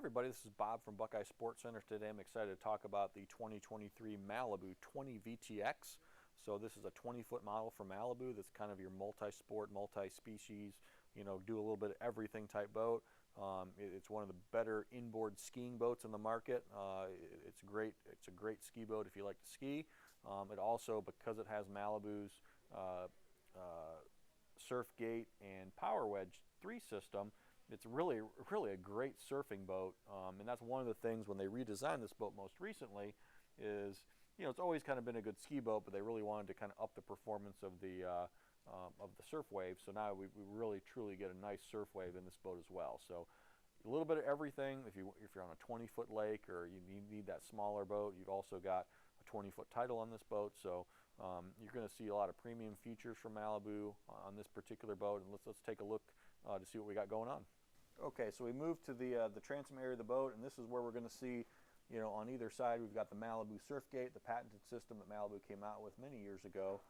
everybody, this is Bob from Buckeye Sports Center. Today I'm excited to talk about the 2023 Malibu 20 VTX. So this is a 20-foot model for Malibu that's kind of your multi-sport, multi-species, do a little bit of everything type boat. It's one of the better inboard skiing boats in the market. It's a great ski boat if you like to ski. It also, because it has Malibu's surf gate and power wedge 3 system, it's really a great surfing boat, and that's one of the things when they redesigned this boat most recently is, it's always kind of been a good ski boat, but they really wanted to kind of up the performance of the surf wave. So now we really truly get a nice surf wave in this boat as well. So a little bit of everything. If you're on a 20-foot lake or you need that smaller boat, you've also got a 20-foot title on this boat. So you're going to see a lot of premium features from Malibu on this particular boat, and let's take a look to see what we got going on. Okay, so we moved to the transom area of the boat, and this is where we're going to see, on either side we've got the Malibu surf gate, the patented system that Malibu came out with many years ago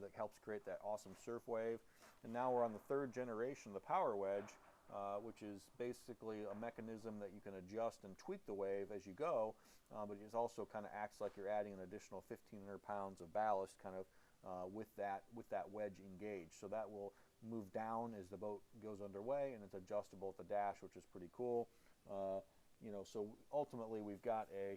that helps create that awesome surf wave. And now we're on the 3rd generation of the power wedge, which is basically a mechanism that you can adjust and tweak the wave as you go, but it also kind of acts like you're adding an additional 1,500 pounds of ballast kind of with that wedge engaged. So that will move down as the boat goes underway, and it's adjustable at the dash, which is pretty cool. So ultimately we've got a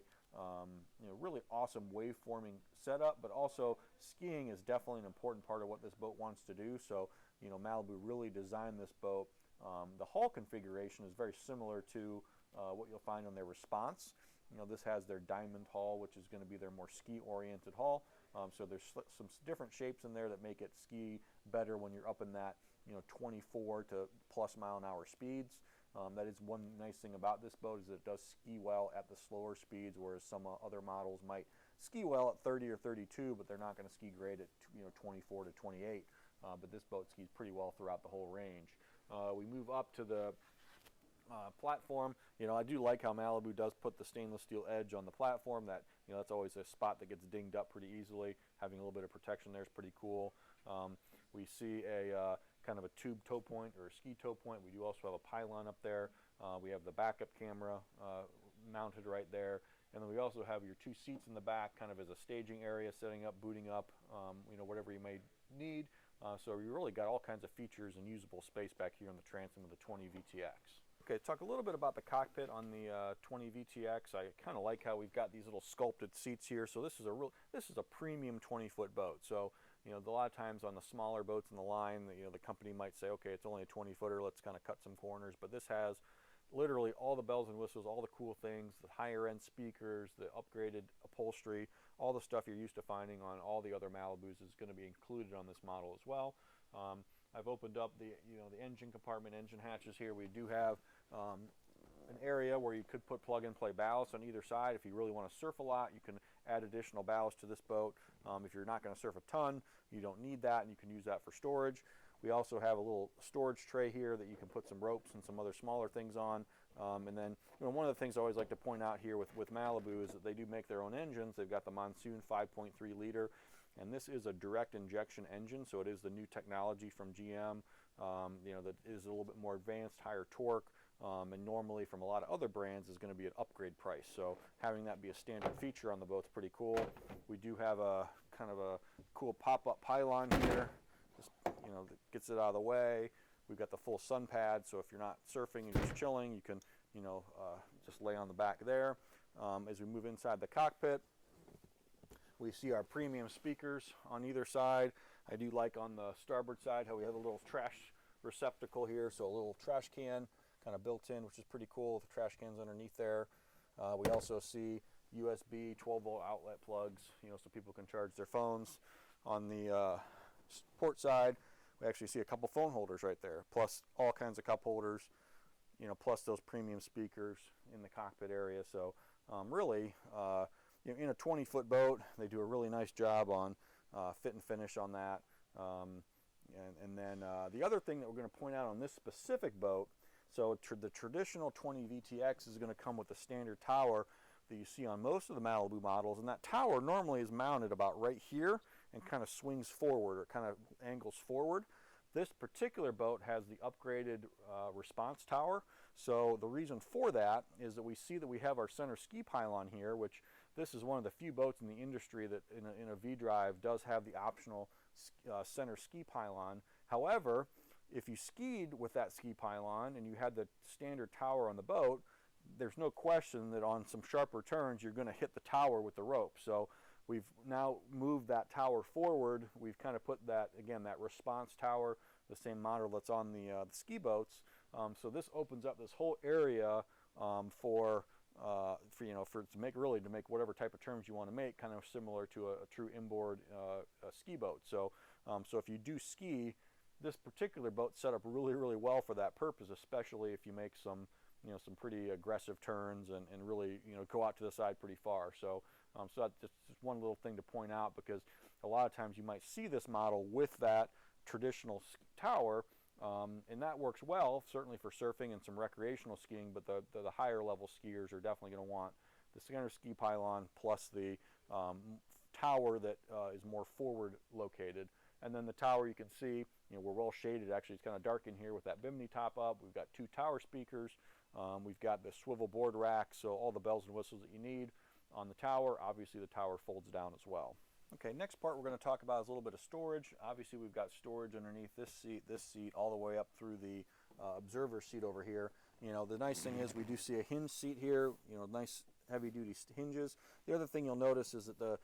really awesome wave forming setup, but also skiing is definitely an important part of what this boat wants to do. So Malibu really designed this boat. The hull configuration is very similar to what you'll find on their Response. This has their diamond hull, which is going to be their more ski-oriented hull. So there's some different shapes in there that make it ski better when you're up in that 24 to plus mile-an-hour speeds. That is one nice thing about this boat, is that it does ski well at the slower speeds, whereas some other models might ski well at 30 or 32, but they're not going to ski great at 24 to 28. But this boat skis pretty well throughout the whole range. We move up to the platform. I do like how Malibu does put the stainless steel edge on the platform. That that's always a spot that gets dinged up pretty easily. Having a little bit of protection there is pretty cool. We see a kind of a tube tow point or a ski tow point. We do also have a pylon up there. We have the backup camera mounted right there, and then we also have your 2 seats in the back, kind of as a staging area, setting up, booting up, whatever you may need. So you really got all kinds of features and usable space back here on the transom of the 20 VTX. Okay, talk a little bit about the cockpit on the 20 VTX. I kind of like how we've got these little sculpted seats here. So this is a premium 20-foot boat. So a lot of times on the smaller boats in the line, the company might say, okay, it's only a 20-footer, let's kind of cut some corners. But this has literally all the bells and whistles, all the cool things, the higher end speakers, the upgraded upholstery, all the stuff you're used to finding on all the other Malibus is going to be included on this model as well. I've opened up the engine compartment, engine hatches here. We do have an area where you could put plug-and-play ballast on either side. If you really want to surf a lot, you can add additional ballast to this boat. If you're not going to surf a ton, you don't need that, and you can use that for storage. We also have a little storage tray here that you can put some ropes and some other smaller things on. And then one of the things I always like to point out here with Malibu is that they do make their own engines. They've got the Monsoon 5.3 liter, and this is a direct injection engine, so it is the new technology from GM. That is a little bit more advanced, higher torque, and normally from a lot of other brands is going to be an upgrade price. So having that be a standard feature on the boat is pretty cool. We do have a kind of a cool pop-up pylon here. That gets it out of the way. We've got the full sun pad, so if you're not surfing and just chilling, you can, just lay on the back there. As we move inside the cockpit, we see our premium speakers on either side. I do like on the starboard side how we have a little trash receptacle here, so a little trash can kind of built in, which is pretty cool. The trash can's underneath there. We also see USB 12-volt outlet plugs, so people can charge their phones. On the port side, we actually see a couple phone holders right there, plus all kinds of cup holders, plus those premium speakers in the cockpit area. So really, in a 20-foot boat, they do a really nice job on fit and finish on that. And then the other thing that we're going to point out on this specific boat, so the traditional 20 VTX is going to come with the standard tower that you see on most of the Malibu models, and that tower normally is mounted about right here and kind of swings forward or kind of angles forward. This particular boat has the upgraded response tower. So the reason for that is that we see that we have our center ski pylon here, which this is one of the few boats in the industry that in a V-drive does have the optional center ski pylon. However, if you skied with that ski pylon and you had the standard tower on the boat, there's no question that on some sharper turns you're going to hit the tower with the rope. So we've now moved that tower forward. We've kind of put that, again, that response tower, the same model that's on the ski boats. So this opens up this whole area for to make whatever type of turns you want to make, kind of similar to a true inboard ski boat. So so if you do ski, this particular boat set up really, really well for that purpose, especially if you make some pretty aggressive turns and really go out to the side pretty far. So so that's just one little thing to point out, because a lot of times you might see this model with that traditional tower, and that works well certainly for surfing and some recreational skiing, but the higher level skiers are definitely going to want the center ski pylon plus the tower that is more forward located. And then the tower, you can see, we're well shaded. Actually, it's kind of dark in here with that bimini top up. We've got 2 tower speakers. We've got the swivel board rack, so all the bells and whistles that you need on the tower. Obviously, the tower folds down as well. Okay, next part we're going to talk about is a little bit of storage. Obviously, we've got storage underneath this seat, all the way up through the observer seat over here. The nice thing is we do see a hinge seat here, nice heavy-duty hinges. The other thing you'll notice is that the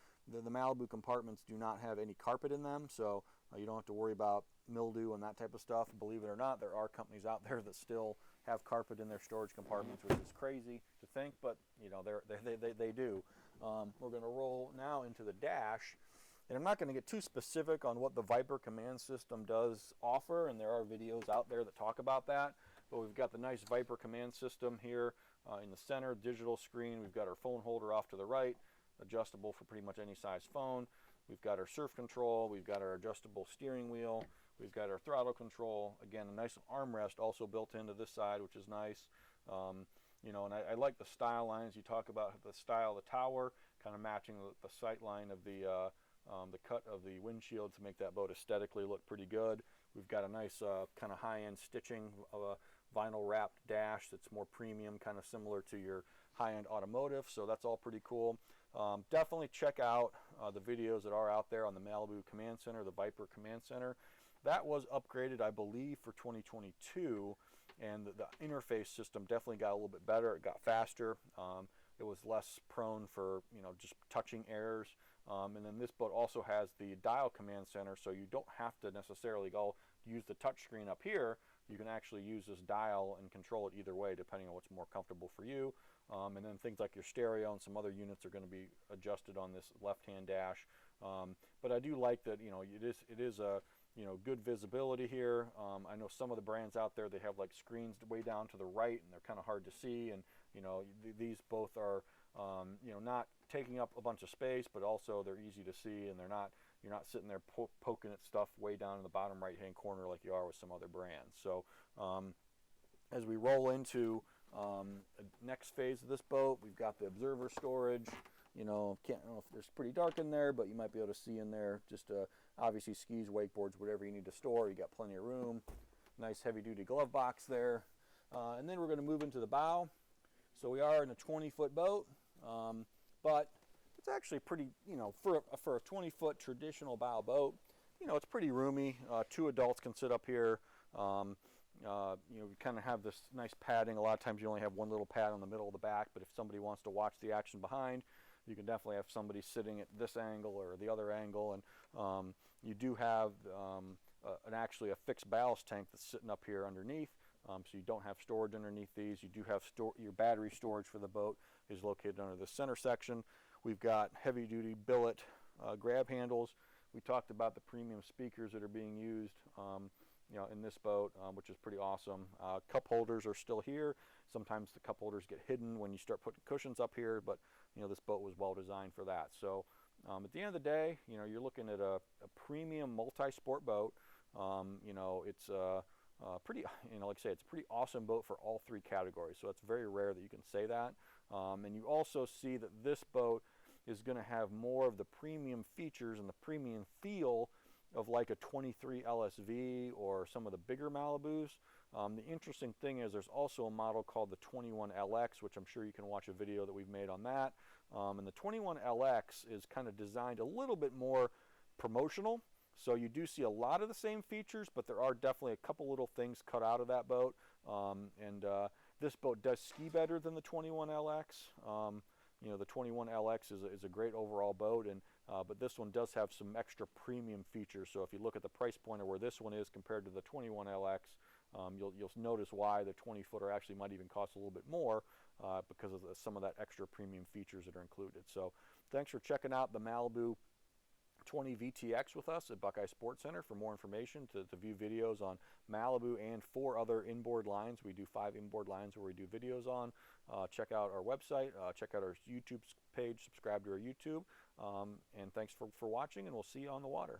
Malibu compartments do not have any carpet in them, so you don't have to worry about mildew and that type of stuff. Believe it or not, there are companies out there that still have carpet in their storage compartments, which is crazy to think, but they do. We're going to roll now into the dash, and I'm not going to get too specific on what the Viper command system does offer, and there are videos out there that talk about that, but we've got the nice Viper command system here in the center, digital screen. We've got our phone holder off to the right, adjustable for pretty much any size phone. We've got our surf control, we've got our adjustable steering wheel, we've got our throttle control. Again, a nice armrest also built into this side, which is nice. And I like the style lines. You talk about the style of the tower, kind of matching the sight line of the cut of the windshield to make that boat aesthetically look pretty good. We've got a nice kind of high-end stitching of a vinyl wrapped dash that's more premium, kind of similar to your high-end automotive, so that's all pretty cool. Definitely check out the videos that are out there on the Malibu Command Center, the Viper Command Center. That was upgraded, I believe, for 2022, and the interface system definitely got a little bit better. It got faster. It was less prone for just touching errors. And then this boat also has the dial command center, so you don't have to necessarily go use the touch screen up here. You can actually use this dial and control it either way, depending on what's more comfortable for you. And then things like your stereo and some other units are going to be adjusted on this left-hand dash. But I do like that, it is a good visibility here. I know some of the brands out there, they have like screens way down to the right, and they're kind of hard to see. And these both are not taking up a bunch of space, but also they're easy to see, and you're not sitting there poking at stuff way down in the bottom right-hand corner like you are with some other brands. So as we roll into the next phase of this boat, we've got the observer storage. Can't know if it's pretty dark in there, but you might be able to see in there just obviously skis, wakeboards, whatever you need to store. You got plenty of room. Nice heavy-duty glove box there. And then we're going to move into the bow. So we are in a 20-foot boat, but it's actually pretty, for a 20-foot traditional bow boat, it's pretty roomy. 2 adults can sit up here. We kind of have this nice padding. A lot of times you only have one little pad on the middle of the back, but if somebody wants to watch the action behind, you can definitely have somebody sitting at this angle or the other angle. And you do have actually a fixed ballast tank that's sitting up here underneath, so you don't have storage underneath these. You do have your battery storage for the boat is located under the center section. We've got heavy-duty billet grab handles. We talked about the premium speakers that are being used in this boat, which is pretty awesome. Cup holders are still here. Sometimes the cup holders get hidden when you start putting cushions up here, but this boat was well designed for that. So at the end of the day, you're looking at a premium multi-sport boat. It's pretty, like I say, it's a pretty awesome boat for all 3 categories. So it's very rare that you can say that. And you also see that this boat is going to have more of the premium features and the premium feel of like a 23 LSV or some of the bigger Malibus. The interesting thing is there's also a model called the 21LX, which I'm sure you can watch a video that we've made on that. And the 21LX is kind of designed a little bit more promotional. So you do see a lot of the same features, but there are definitely a couple little things cut out of that boat. This boat does ski better than the 21LX. You know, the 21LX is a great overall boat, and but this one does have some extra premium features. So if you look at the price point of where this one is compared to the 21LX, you'll notice why the 20-footer actually might even cost a little bit more because of some of that extra premium features that are included. So thanks for checking out the Malibu 20 VTX with us at Buckeye Sports Center. For more information, to view videos on Malibu and 4 other inboard lines. We do 5 inboard lines where we do videos on. Check out our website, check out our YouTube page, subscribe to our YouTube, and thanks for watching, and we'll see you on the water.